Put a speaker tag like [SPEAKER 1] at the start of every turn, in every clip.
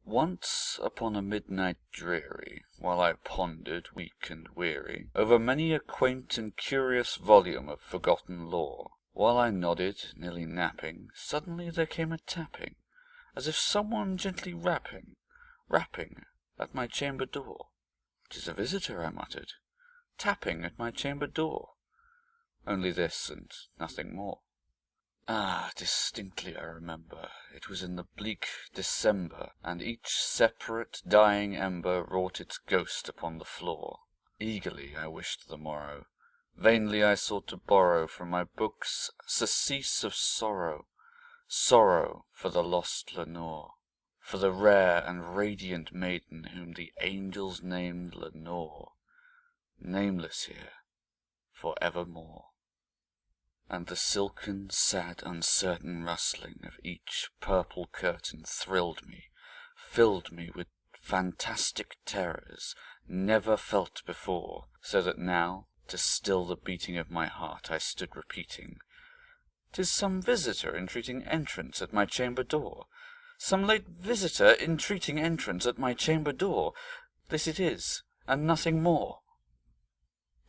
[SPEAKER 1] Once upon a midnight dreary, while I pondered, weak and weary, over many a quaint and curious volume of forgotten lore, while I nodded, nearly napping, suddenly there came a tapping, as if someone gently rapping at my chamber door. "'Tis a visitor," I muttered, "tapping at my chamber door." Only this, and nothing more. Ah, distinctly I remember, it was in the bleak December, and each separate dying ember wrought its ghost upon the floor. Eagerly I wished the morrow, vainly I sought to borrow from my books surcease of sorrow, sorrow for the lost Lenore, for the rare and radiant maiden whom the angels named Lenore, nameless here for evermore. And the silken, sad, uncertain rustling of each purple curtain thrilled me, filled me with fantastic terrors never felt before, so that now, to still the beating of my heart, I stood repeating, "'Tis some visitor entreating entrance at my chamber door, some late visitor entreating entrance at my chamber door. This it is, and nothing more."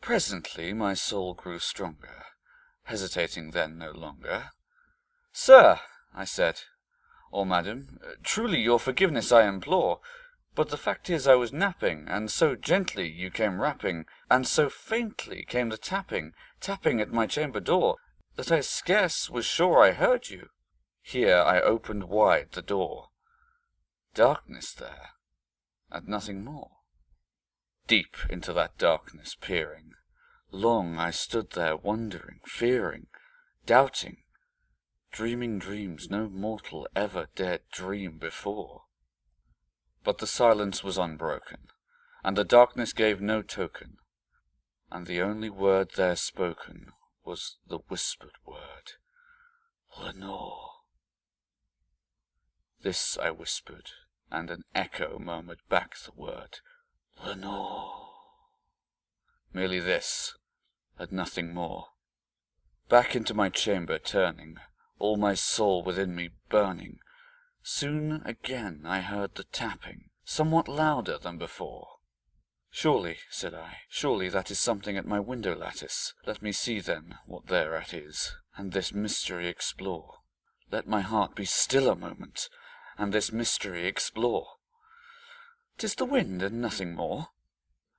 [SPEAKER 1] Presently my soul grew stronger, hesitating then no longer. "Sir," I said, "or madam, truly your forgiveness I implore, but the fact is I was napping, and so gently you came rapping, and so faintly came the tapping at my chamber door, that I scarce was sure I heard you." Here I opened wide the door. Darkness there, and nothing more. Deep into that darkness peering, long I stood there wondering, fearing, doubting, dreaming dreams no mortal ever dared dream before. But the silence was unbroken, and the darkness gave no token, and the only word there spoken was the whispered word, "Lenore." This I whispered, and an echo murmured back the word, "Lenore." Merely this, and nothing more. Back into my chamber turning, all my soul within me burning, soon again I heard the tapping, somewhat louder than before. "Surely," said I, "surely that is something at my window lattice. Let me see then what thereat is, and this mystery explore. Let my heart be still a moment, and this mystery explore. 'Tis the wind and nothing more."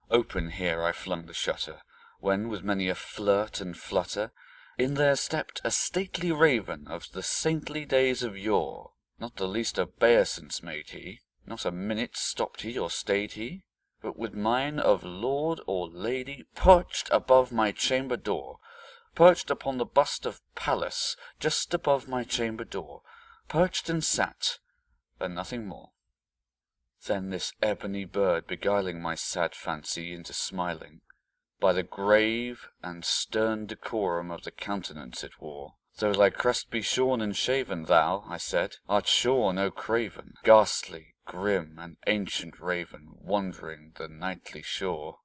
[SPEAKER 1] Open here I flung the shutter, when, with many a flirt and flutter, in there stepped a stately raven of the saintly days of yore. Not the least obeisance made he, not a minute stopped he or stayed he, but with mien of lord or lady perched above my chamber door, perched upon the bust of Pallas just above my chamber door, perched and sat, and nothing more. Then this ebony bird beguiling my sad fancy into smiling, by the grave and stern decorum of the countenance it wore. "Though thy crest be shorn and shaven, thou," I said, "art sure no craven, ghastly, grim, and ancient raven, wandering the nightly shore.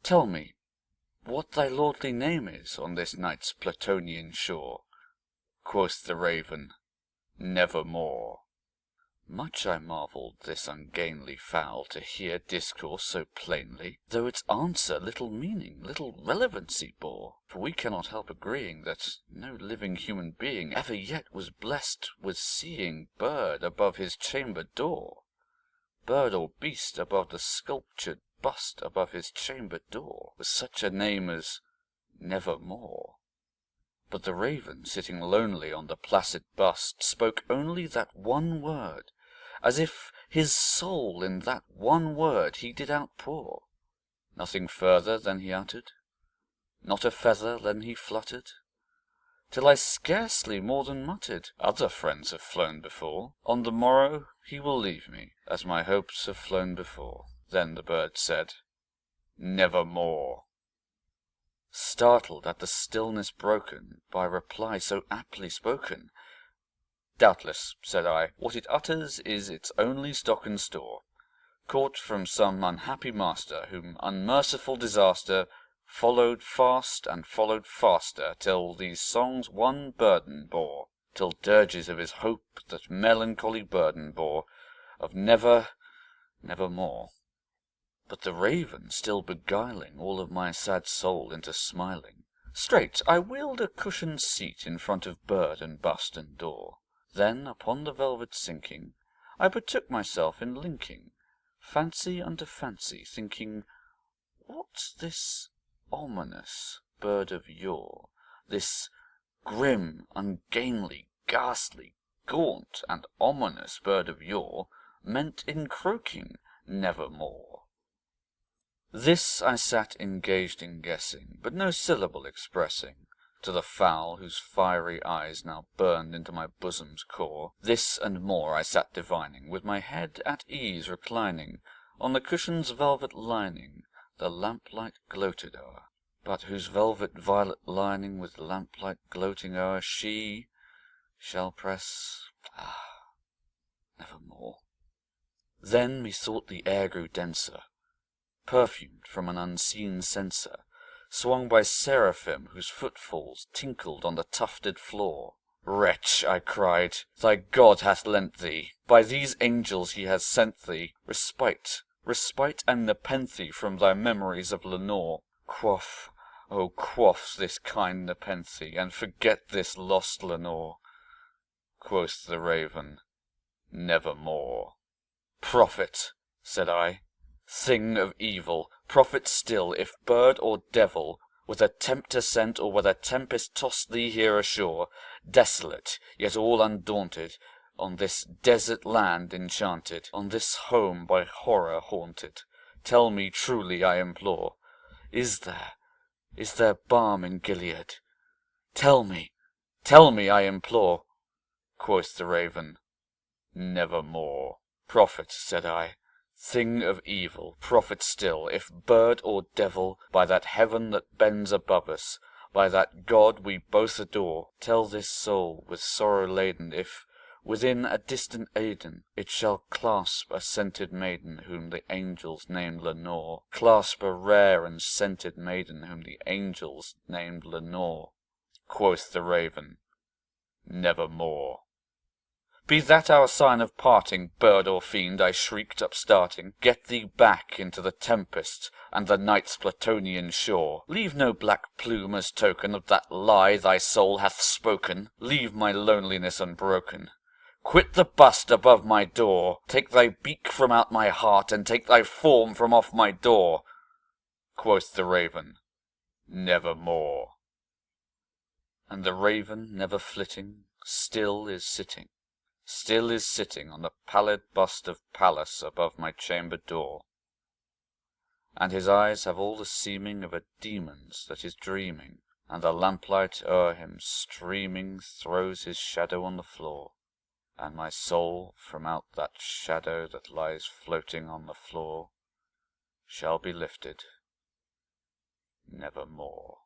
[SPEAKER 1] Tell me what thy lordly name is on this night's Plutonian shore." Quoth the raven, "Nevermore." Much I marvelled this ungainly fowl to hear discourse so plainly, though its answer little meaning, little relevancy bore. For we cannot help agreeing that no living human being ever yet was blessed with seeing bird above his chamber door, bird or beast above the sculptured bust above his chamber door, with such a name as Nevermore. But the raven, sitting lonely on the placid bust, spoke only that one word, as if his soul in that one word he did outpour. Nothing further than he uttered, not a feather than he fluttered, till I scarcely more than muttered, "Other friends have flown before. On the morrow he will leave me, as my hopes have flown before." Then the bird said, "Nevermore." Startled at the stillness broken by reply so aptly spoken, "Doubtless," said I, "what it utters is its only stock and store, caught from some unhappy master, whom unmerciful disaster followed fast and followed faster, till these songs one burden bore, till dirges of his hope that melancholy burden bore of never, nevermore. But the raven, still beguiling all of my sad soul into smiling, straight I wheeled a cushioned seat in front of bird and bust and door. Then, upon the velvet sinking, I betook myself in linking fancy unto fancy, thinking, what's this ominous bird of yore, this grim, ungainly, ghastly, gaunt, and ominous bird of yore, meant in croaking nevermore? This I sat engaged in guessing, but no syllable expressing, to the fowl whose fiery eyes now burned into my bosom's core. This and more I sat divining, with my head at ease reclining on the cushion's velvet lining, the lamplight gloated o'er, but whose velvet violet lining with lamplight gloating o'er she shall press, nevermore. Then methought the air grew denser, perfumed from an unseen censer, swung by seraphim whose footfalls tinkled on the tufted floor. Wretch, I cried, thy God hath lent thee, by these angels he has sent thee, respite and nepenthe from thy memories of Lenore. Quaff, oh quaff this kind nepenthe, and forget this lost Lenore. Quoth the raven, nevermore. Prophet, said I, thing of evil, prophet still, if bird or devil, whether tempter sent or whether tempest tossed thee here ashore, desolate, yet all undaunted, on this desert land enchanted, on this home by horror haunted, tell me truly, I implore, is there balm in Gilead? Tell me, I implore. Quoth the raven, nevermore. Prophet, said I, thing of evil, prophet still, if bird or devil, by that heaven that bends above us, by that God we both adore, tell this soul with sorrow laden, if, within a distant Aidenn, it shall clasp a scented maiden whom the angels named Lenore, clasp a rare and scented maiden whom the angels named Lenore. Quoth the raven, nevermore. Be that our sign of parting, bird or fiend, I shrieked upstarting, get thee back into the tempest and the night's Plutonian shore. Leave no black plume as token of that lie thy soul hath spoken. Leave my loneliness unbroken. Quit the bust above my door. Take thy beak from out my heart, and take thy form from off my door. Quoth the raven, nevermore. And the raven, never flitting, still is sitting on the pallid bust of Pallas above my chamber door, and his eyes have all the seeming of a demon's that is dreaming, and the lamplight o'er him streaming throws his shadow on the floor, and my soul from out that shadow that lies floating on the floor shall be lifted nevermore.